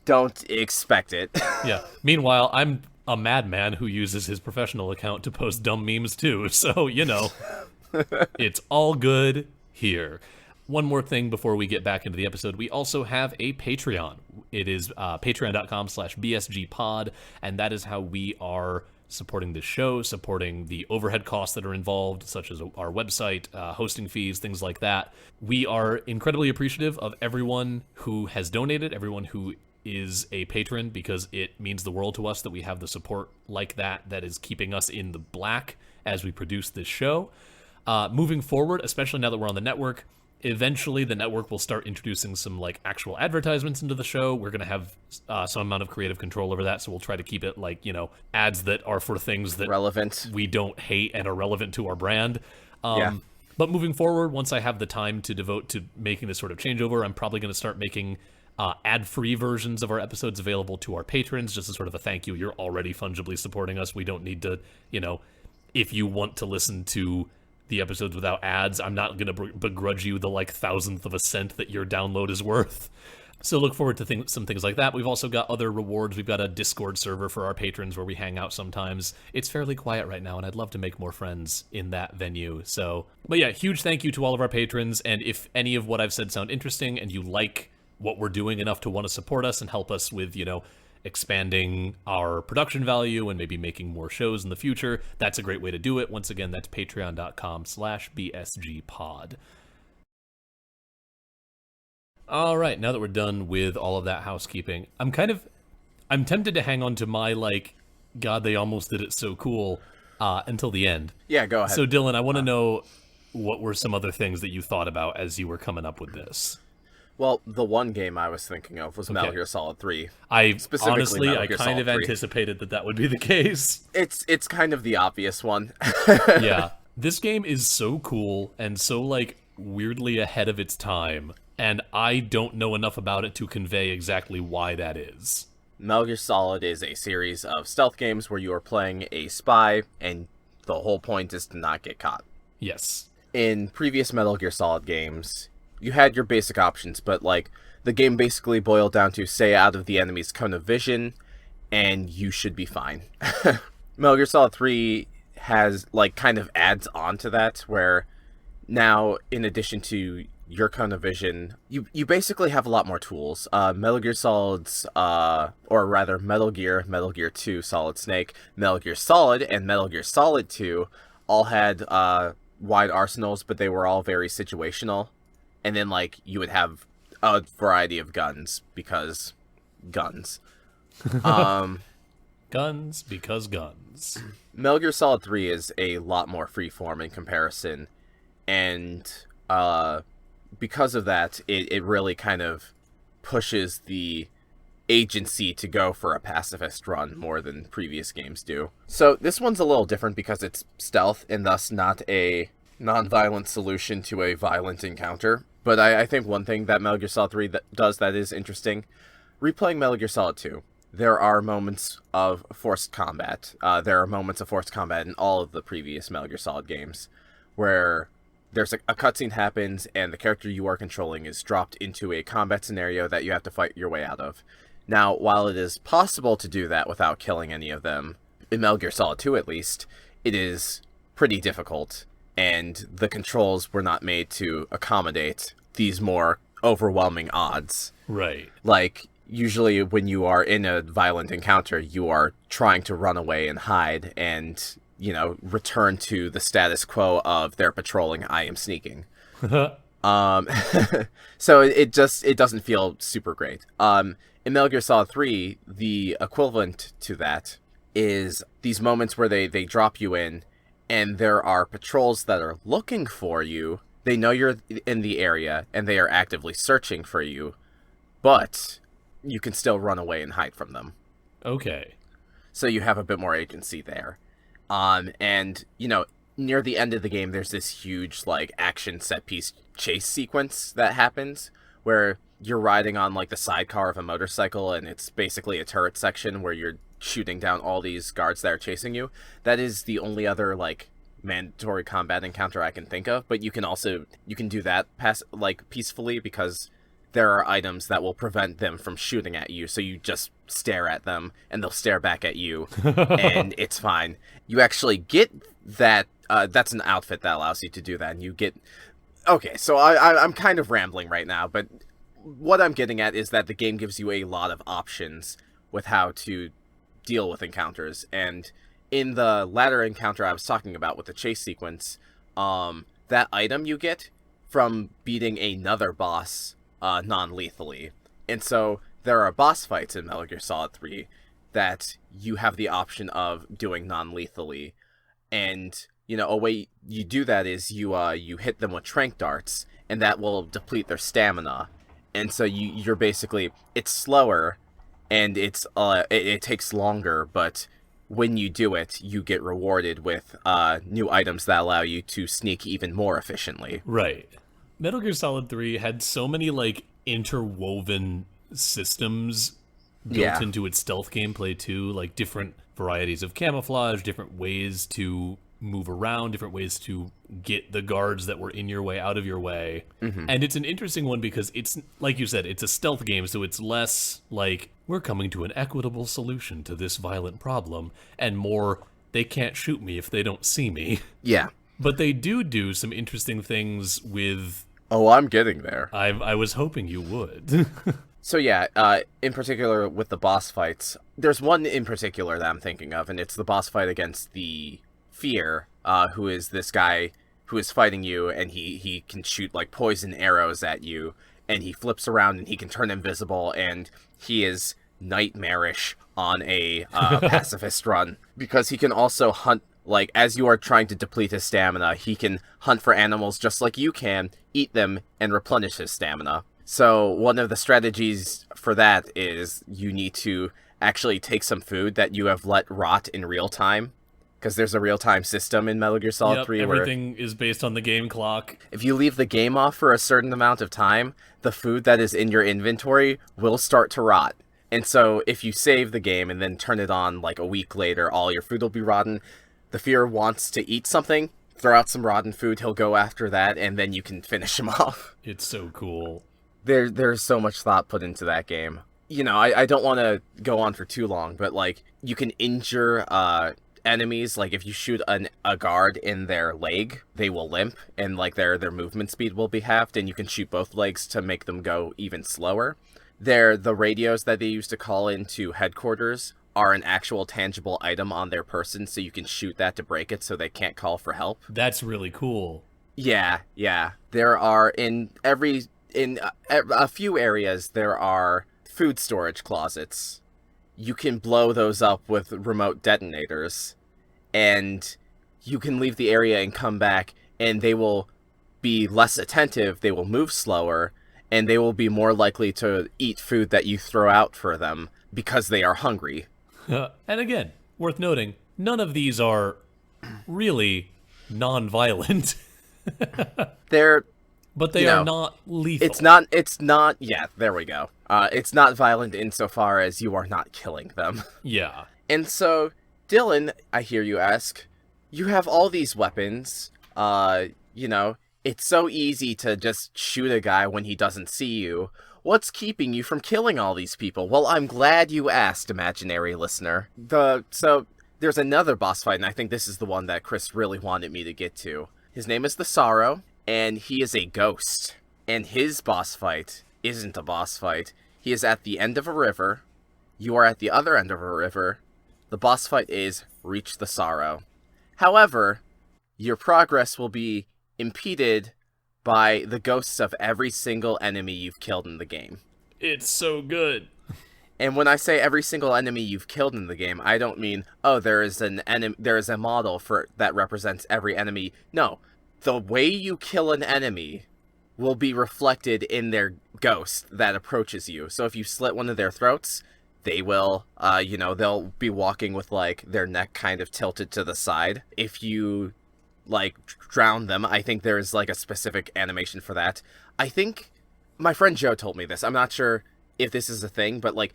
don't expect it. Yeah. Meanwhile, I'm a madman who uses his professional account to post dumb memes too, so, you know, it's all good here. One more thing before we get back into the episode. We also have a Patreon. It is patreon.com/bsgpod, and that is how we are supporting the show, supporting the overhead costs that are involved, such as our website, hosting fees, things like that. We are incredibly appreciative of everyone who has donated, everyone who is a patron, because it means the world to us that we have the support like that is keeping us in the black as we produce this show. Moving forward, especially now that we're on the network, eventually the network will start introducing some like actual advertisements into the show. We're going to have some amount of creative control over that, so we'll try to keep it like, you know, ads that are for things that relevant, we don't hate and are relevant to our brand. Yeah. But moving forward, once I have the time to devote to making this sort of changeover, I'm probably going to start making ad-free versions of our episodes available to our patrons, just as sort of a thank you. You're already fungibly supporting us. We don't need to, you know, if you want to listen to the episodes without ads, I'm not going to begrudge you the like 1,000th of a cent that your download is worth. So look forward to some things like that. We've also got other rewards. We've got a Discord server for our patrons where we hang out sometimes. It's fairly quiet right now, and I'd love to make more friends in that venue. So, but yeah, huge thank you to all of our patrons. And if any of what I've said sound interesting and you like what we're doing enough to want to support us and help us with, you know, expanding our production value and maybe making more shows in the future, that's a great way to do it. Once again, that's patreon.com/bsgpod. All right, now that we're done with all of that housekeeping, I'm tempted to hang on to my, like, God, they almost did it so cool until the end. Yeah, go ahead. So Dylan, I want to know, what were some other things that you thought about as you were coming up with this? Well, the one game I was thinking of was Metal Gear Solid 3. I kind of anticipated that would be the case. It's kind of the obvious one. Yeah. This game is so cool and so, like, weirdly ahead of its time, and I don't know enough about it to convey exactly why that is. Metal Gear Solid is a series of stealth games where you are playing a spy, and the whole point is to not get caught. Yes. In previous Metal Gear Solid games, you had your basic options, but, like, the game basically boiled down to stay out of the enemy's cone of vision, and you should be fine. Metal Gear Solid 3 has, like, kind of adds on to that, where now, in addition to your cone of vision, you basically have a lot more tools. Metal Gear Solid's, or rather Metal Gear 2, Solid Snake, Metal Gear Solid, and Metal Gear Solid 2 all had wide arsenals, but they were all very situational. And then, like, you would have a variety of guns, because guns. Guns because guns. Metal Gear Solid 3 is a lot more freeform in comparison, and because of that, it really kind of pushes the agency to go for a pacifist run more than previous games do. So this one's a little different because it's stealth and thus not a non-violent solution to a violent encounter. But I think one thing that Metal Gear Solid 3 does that is interesting, replaying Metal Gear Solid 2, there are moments of forced combat. There are moments of forced combat in all of the previous Metal Gear Solid games where there's a cutscene happens and the character you are controlling is dropped into a combat scenario that you have to fight your way out of. Now, while it is possible to do that without killing any of them, in Metal Gear Solid 2 at least, it is pretty difficult, and the controls were not made to accommodate these more overwhelming odds. Right. Like, usually when you are in a violent encounter, you are trying to run away and hide and, you know, return to the status quo of they're patrolling, I am sneaking. So it doesn't feel super great. In Metal Gear Solid 3, the equivalent to that is these moments where they drop you in, and there are patrols that are looking for you. They know you're in the area, and they are actively searching for you, but you can still run away and hide from them. Okay. So you have a bit more agency there. And, you know, near the end of the game, there's this huge, like, action set-piece chase sequence that happens, where you're riding on, like, the sidecar of a motorcycle, and it's basically a turret section where you're shooting down all these guards that are chasing you. That is the only other, like, mandatory combat encounter I can think of, but you can do that peacefully, because there are items that will prevent them from shooting at you, so you just stare at them, and they'll stare back at you, and it's fine. You actually get that, that's an outfit that allows you to do that, and you get... Okay, so I'm kind of rambling right now, but what I'm getting at is that the game gives you a lot of options with how to deal with encounters, and in the latter encounter I was talking about with the chase sequence, that item you get from beating another boss non-lethally. And so there are boss fights in Metal Gear Solid 3 that you have the option of doing non-lethally. And, you know, a way you do that is you hit them with tranq darts, and that will deplete their stamina. And so you're basically, it's slower, and it takes longer, but when you do it, you get rewarded with new items that allow you to sneak even more efficiently. Right. Metal Gear Solid 3 had so many, like, interwoven systems built into its stealth gameplay, too. Like, different varieties of camouflage, different ways to move around, different ways to get the guards that were in your way out of your way. Mm-hmm. And it's an interesting one because it's, like you said, it's a stealth game, so it's less like, we're coming to an equitable solution to this violent problem, and more, they can't shoot me if they don't see me. Yeah. But they do some interesting things with... Oh, I'm getting there. I was hoping you would. So yeah, in particular with the boss fights, there's one in particular that I'm thinking of, and it's the boss fight against the Fear, who is this guy who is fighting you, and he can shoot, like, poison arrows at you, and he flips around and he can turn invisible, and he is nightmarish on a pacifist run, because he can also hunt. Like, as you are trying to deplete his stamina, he can hunt for animals just like you can, eat them, and replenish his stamina. So one of the strategies for that is you need to actually take some food that you have let rot in real time, because there's a real-time system in Metal Gear Solid 3 where everything is based on the game clock. If you leave the game off for a certain amount of time, the food that is in your inventory will start to rot. And so if you save the game and then turn it on, like, a week later, all your food will be rotten. The Fear wants to eat something, throw out some rotten food, he'll go after that, and then you can finish him off. It's so cool. There's so much thought put into that game. You know, I don't want to go on for too long, but, like, you can injure enemies, like if you shoot a guard in their leg, they will limp, and like their movement speed will be halved, and you can shoot both legs to make them go even slower. The radios that they use to call into headquarters are an actual tangible item on their person, so you can shoot that to break it so they can't call for help. That's really cool. Yeah. There are in a few areas there are food storage closets. You can blow those up with remote detonators, and you can leave the area and come back, and they will be less attentive, they will move slower, and they will be more likely to eat food that you throw out for them because they are hungry. And again, worth noting, none of these are really non-violent. But they are not lethal. It's not, yeah, there we go. It's not violent insofar as you are not killing them. Yeah. And so, Dylan, I hear you ask, you have all these weapons, it's so easy to just shoot a guy when he doesn't see you. What's keeping you from killing all these people? Well, I'm glad you asked, imaginary listener. So, there's another boss fight, and I think this is the one that Chris really wanted me to get to. His name is the Sorrow, and he is a ghost. And his boss fight isn't a boss fight. He is at the end of a river. You are at the other end of a river. The boss fight is Reach the Sorrow. However, your progress will be impeded by the ghosts of every single enemy you've killed in the game. It's so good. And when I say every single enemy you've killed in the game, I don't mean, oh, there is a model that represents every enemy. No, the way you kill an enemy will be reflected in their ghost that approaches you. So if you slit one of their throats, they will, they'll be walking with, like, their neck kind of tilted to the side. If you, like, drown them, I think there's, like, a specific animation for that. I think my friend Joe told me this. I'm not sure if this is a thing, but, like,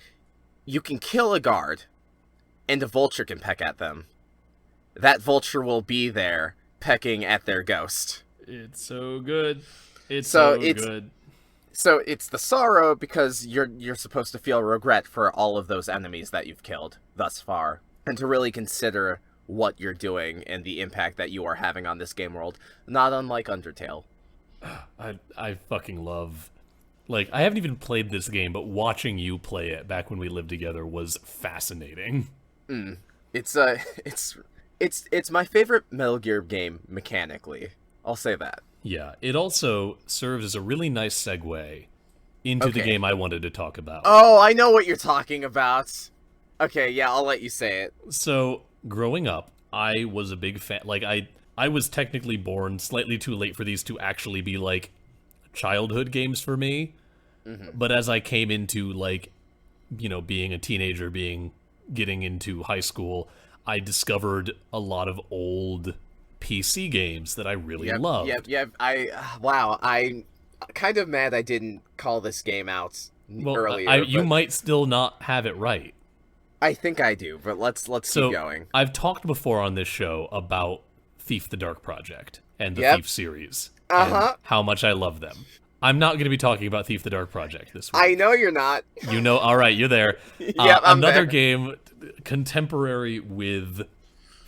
you can kill a guard, and a vulture can peck at them. That vulture will be there, pecking at their ghost. It's so good. It's so good. So it's the Sorrow because you're supposed to feel regret for all of those enemies that you've killed thus far, and to really consider what you're doing and the impact that you are having on this game world, not unlike Undertale. I fucking love... Like, I haven't even played this game, but watching you play it back when we lived together was fascinating. It's my favorite Metal Gear game mechanically. I'll say that. Yeah, it also serves as a really nice segue into the game I wanted to talk about. Oh, I know what you're talking about. Okay, yeah, I'll let you say it. So, growing up, I was a big fan. Like, I was technically born slightly too late for these to actually be, like, childhood games for me. But as I came into, like, being a teenager, getting into high school, I discovered a lot of old PC games that I really loved. Yep. I'm kind of mad I didn't call this game out earlier. You might still not have it right. I think I do, but let's keep going. I've talked before on this show about Thief the Dark Project and the Thief series. And how much I love them. I'm not going to be talking about Thief the Dark Project this week. I know you're not. All right, you're there. I'm another there. game contemporary with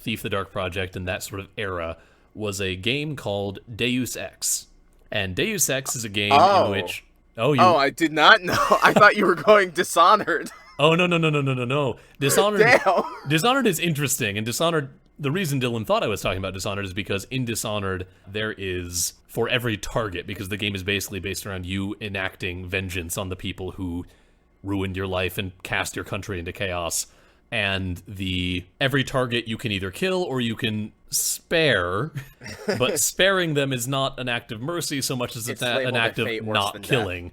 Thief the Dark Project and that sort of era was a game called Deus Ex. And Deus Ex is a game in which... I did not know. I thought you were going Dishonored. Oh, no. Dishonored, Damn. Dishonored is interesting, and Dishonored... The reason Dylan thought I was talking about Dishonored is because in Dishonored, there is, for every target, because the game is basically based around you enacting vengeance on the people who ruined your life and cast your country into chaos, and every target you can either kill or you can spare, but sparing them is not an act of mercy so much as it's an act of not killing.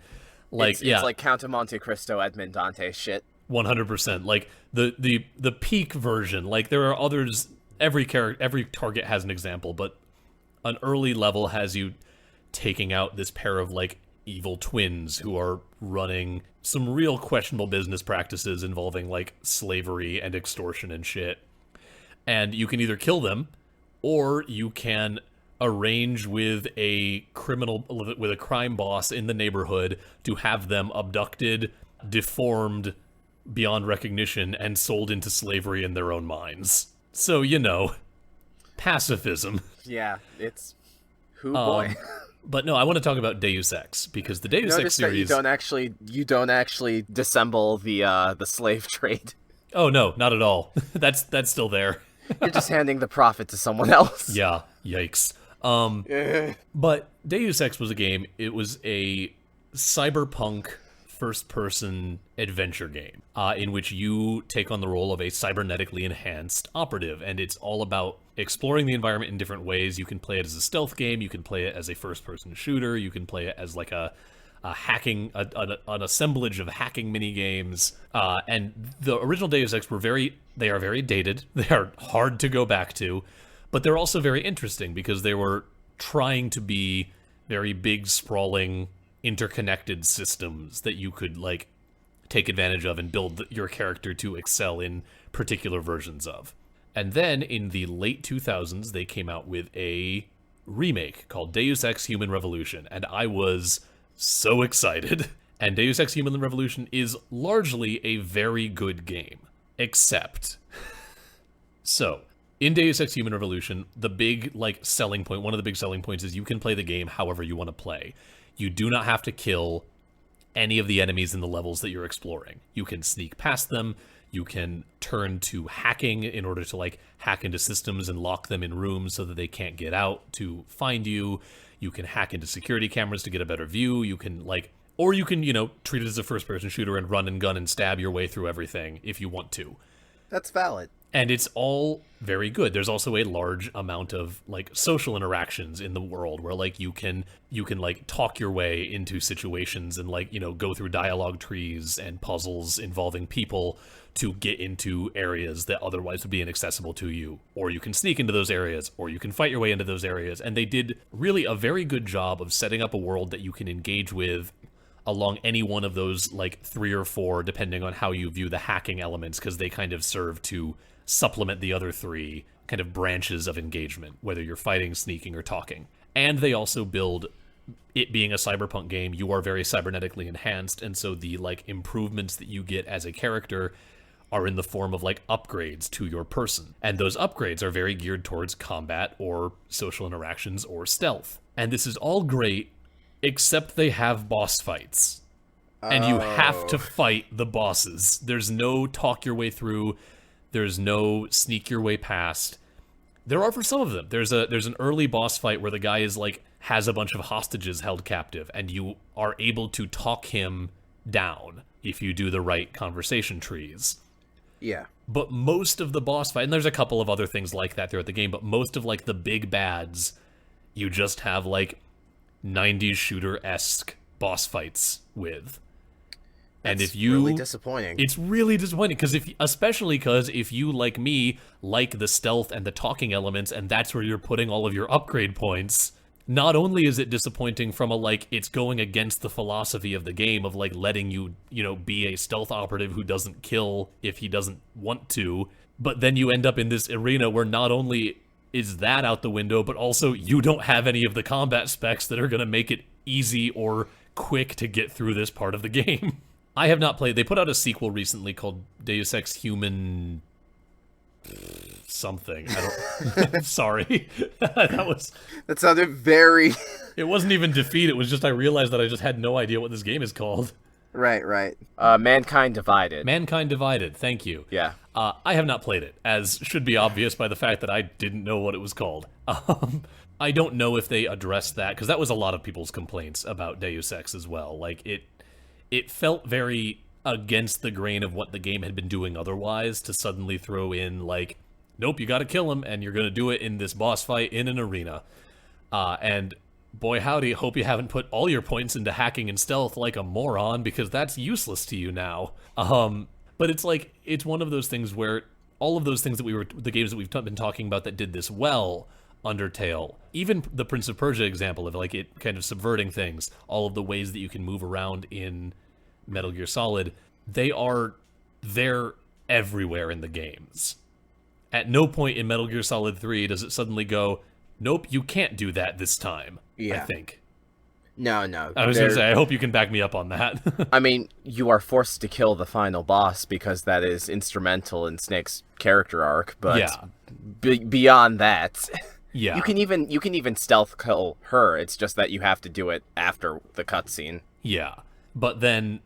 It's like Count of Monte Cristo, Edmond Dante shit. 100%. Like, the peak version, like, there are others... Every target has an example, but an early level has you taking out this pair of, like, evil twins who are running some real questionable business practices involving, like, slavery and extortion and shit. And you can either kill them, or you can arrange with a crime boss in the neighborhood to have them abducted, deformed beyond recognition, and sold into slavery in their own minds. So, pacifism. Yeah, it's boy. But no, I want to talk about Deus Ex, because the Deus Ex Notice that series... you don't actually dissemble the slave trade. Oh, no, not at all. That's still there. You're just handing the profit to someone else. Yeah, yikes. But Deus Ex was a game. It was a cyberpunk first-person adventure game in which you take on the role of a cybernetically enhanced operative, and it's all about exploring the environment in different ways. You can play it as a stealth game, you can play it as a first-person shooter, you can play it as like a hacking, an assemblage of hacking mini games. And the original Deus Ex they are very dated. They are hard to go back to, but they're also very interesting because they were trying to be very big, sprawling, interconnected systems that you could like take advantage of and build your character to excel in particular versions of. And then in the late 2000s, they came out with a remake called Deus Ex Human Revolution, and I was so excited. And Deus Ex Human Revolution is largely a very good game, except... So, in Deus Ex Human Revolution, the big, selling point, one of the big selling points is you can play the game however you want to play. You do not have to kill any of the enemies in the levels that you're exploring. You can sneak past them. You can turn to hacking in order to, hack into systems and lock them in rooms so that they can't get out to find you. You can hack into security cameras to get a better view. You can, or you can, treat it as a first-person shooter and run and gun and stab your way through everything if you want to. That's valid. And it's all very good. There's also a large amount of social interactions in the world where you can talk your way into situations and go through dialogue trees and puzzles involving people to get into areas that otherwise would be inaccessible to you. Or you can sneak into those areas, or you can fight your way into those areas. And they did really a very good job of setting up a world that you can engage with along any one of those 3 or 4, depending on how you view the hacking elements, because they kind of serve to supplement the other 3 kind of branches of engagement, whether you're fighting, sneaking, or talking. And they also build, it being a cyberpunk game, you are very cybernetically enhanced, and so the improvements that you get as a character are in the form of upgrades to your person. And those upgrades are very geared towards combat or social interactions or stealth. And this is all great, except they have boss fights. And you have to fight the bosses. There's no talk your way through. There's no sneak your way past. There are for some of them. There's an early boss fight where the guy is has a bunch of hostages held captive, and you are able to talk him down if you do the right conversation trees. Yeah. But most of the boss fight, and there's a couple of other things like that throughout the game, but most of the big bads, you just have 90s shooter-esque boss fights with. And That's if you, really disappointing. It's really disappointing especially because if you, like me, like the stealth and the talking elements, and that's where you're putting all of your upgrade points. Not only is it disappointing from it's going against the philosophy of the game of letting you, be a stealth operative who doesn't kill if he doesn't want to, but then you end up in this arena where not only is that out the window, but also you don't have any of the combat specs that are going to make it easy or quick to get through this part of the game. I have not played. They put out a sequel recently called Deus Ex Human something. I don't sorry. That sounded very It wasn't even defeat, it was just I realized that I just had no idea what this game is called. Right. Mankind Divided. Mankind Divided, thank you. Yeah. I have not played it, as should be obvious by the fact that I didn't know what it was called. I don't know if they addressed that, because that was a lot of people's complaints about Deus Ex as well. It felt very against the grain of what the game had been doing otherwise, to suddenly throw in, nope, you gotta kill him, and you're gonna do it in this boss fight in an arena. And boy howdy, hope you haven't put all your points into hacking and stealth like a moron, because that's useless to you now. But it's one of those things where all of those things the games that we've been talking about that did this well, Undertale, even the Prince of Persia example of it kind of subverting things, all of the ways that you can move around in Metal Gear Solid, they're everywhere in the games. At no point in Metal Gear Solid 3 does it suddenly go, nope, you can't do that this time, yeah. I think. No, no. I was going to say, I hope you can back me up on that. I mean, you are forced to kill the final boss because that is instrumental in Snake's character arc, but Yeah. Beyond that, Yeah. you can even stealth kill her. It's just that you have to do it after the cutscene. Yeah. But then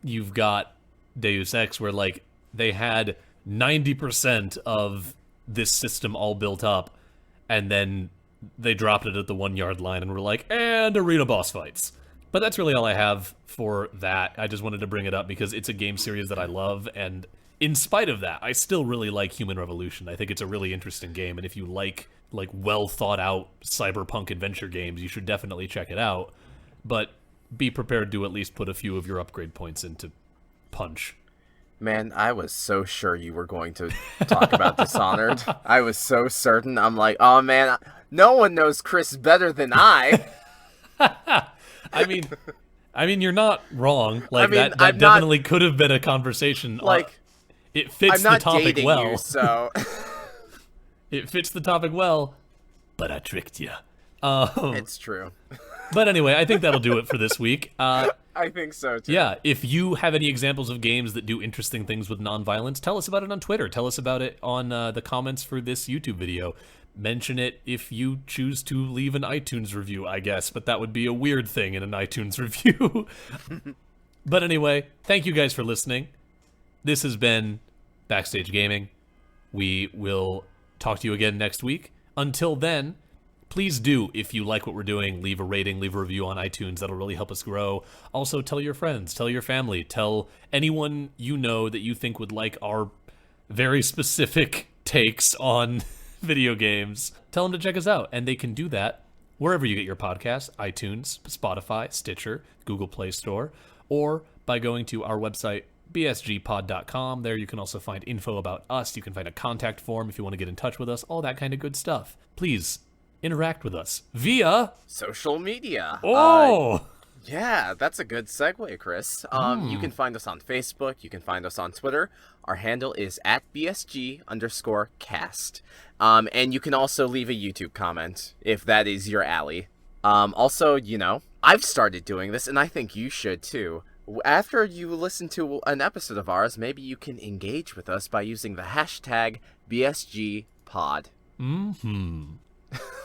you've got Deus Ex where, like, they had 90% of this system all built up, and then they dropped it at the 1 yard line and were like, and arena boss fights. But that's really all I have for that. I just wanted to bring it up because it's a game series that I love, and in spite of that, I still really like Human Revolution. I think it's a really interesting game, and if you like well thought out cyberpunk adventure games, you should definitely check it out. But be prepared to at least put a few of your upgrade points into Punch. Man, I was so sure you were going to talk about Dishonored. I was so certain. I'm like, oh man, no one knows Chris better than I. I mean, you're not wrong. Like, I mean, that I'm definitely could have been a conversation. Like, it fits I'm not the topic dating well. you, so It fits the topic well, but I tricked you. it's true. But anyway, I think that'll do it for this week. I think so too. Yeah, if you have any examples of games that do interesting things with nonviolence, tell us about it on Twitter. Tell us about it on the comments for this YouTube video. Mention it if you choose to leave an iTunes review, I guess, but that would be a weird thing in an iTunes review. But anyway, thank you guys for listening. This has been Backstage Gaming. We will talk to you again next week. Until then, please do, if you like what we're doing, leave a rating, leave a review on iTunes. That'll really help us grow. Also, tell your friends, tell your family, tell anyone you know that you think would like our very specific takes on video games. Tell them to check us out, and they can do that wherever you get your podcasts, iTunes, Spotify, Stitcher, Google Play Store, or by going to our website, bsgpod.com. There you can also find info about us. You can find a contact form if you want to get in touch with us, all that kind of good stuff. Please interact with us via Social media. Oh, Yeah, that's a good segue, Chris. You can find us on Facebook. You can find us on Twitter. Our handle is at @BSG_cast. And you can also leave a YouTube comment if that is your alley. Also, you know, I've started doing this, and I think you should too. After you listen to an episode of ours, maybe you can engage with us by using the hashtag BSGPod.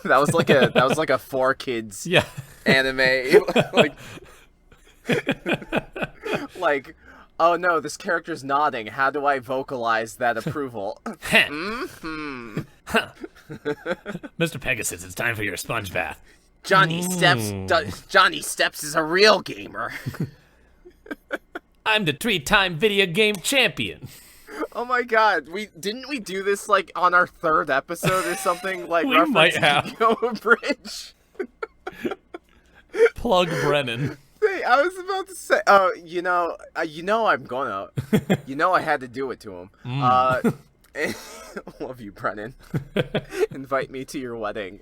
That was like a 4Kids yeah. anime like oh no, this character's nodding, how do I vocalize that approval? Mr. Pegasus, it's time for your sponge bath. Johnny Steps is a real gamer. I'm the 3-time video game champion. Oh my god, didn't we do this like on our 3rd episode or something, like We might have. Go Bridge? Plug Brennan. Hey, I was about to say, I'm gonna, I had to do it to him. Love you, Brennan. Invite me to your wedding.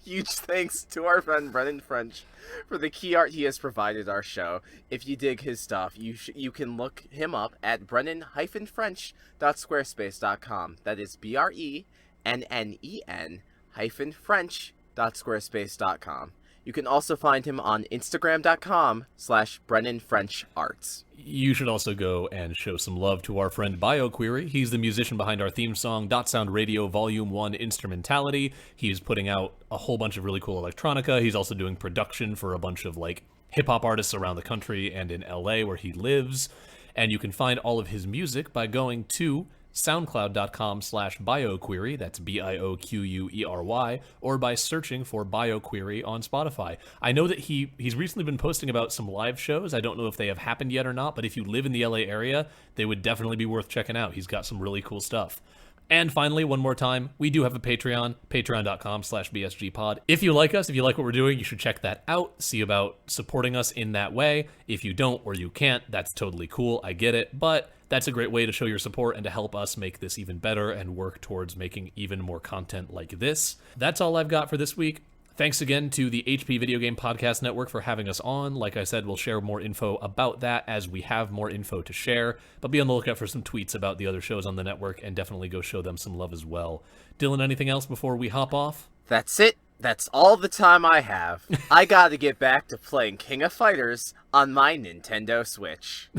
Huge thanks to our friend Brennan French for the key art he has provided our show. If you dig his stuff, you can look him up at brennan-french.squarespace.com. That is BRENNEN-French.squarespace.com. You can also find him on Instagram.com/BrennanFrenchArts. You should also go and show some love to our friend BioQuery. He's the musician behind our theme song, Dot Sound Radio Volume 1 Instrumentality. He's putting out a whole bunch of really cool electronica. He's also doing production for a bunch of like hip-hop artists around the country and in LA where he lives. And you can find all of his music by going to soundcloud.com/bioquery, that's BIOQUERY, or by searching for BioQuery on Spotify. I know that he's recently been posting about some live shows. I don't know if they have happened yet or not, but if you live in the LA area, they would definitely be worth checking out. He's got some really cool stuff. And finally, one more time, we do have a Patreon, patreon.com/BSGpod. If you like us, if you like what we're doing, you should check that out, see about supporting us in that way. If you don't or you can't, that's totally cool, I get it, but that's a great way to show your support and to help us make this even better and work towards making even more content like this. That's all I've got for this week. Thanks again to the HP Video Game Podcast Network for having us on. Like I said, we'll share more info about that as we have more info to share, but be on the lookout for some tweets about the other shows on the network and definitely go show them some love as well. Dylan, anything else before we hop off? That's it. That's all the time I have. I gotta get back to playing King of Fighters on my Nintendo Switch.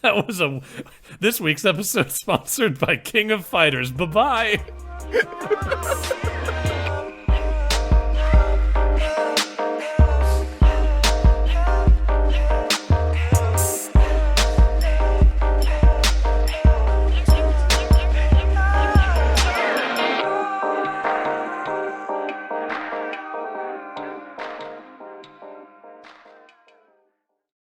That was this week's episode sponsored by King of Fighters. Bye-bye.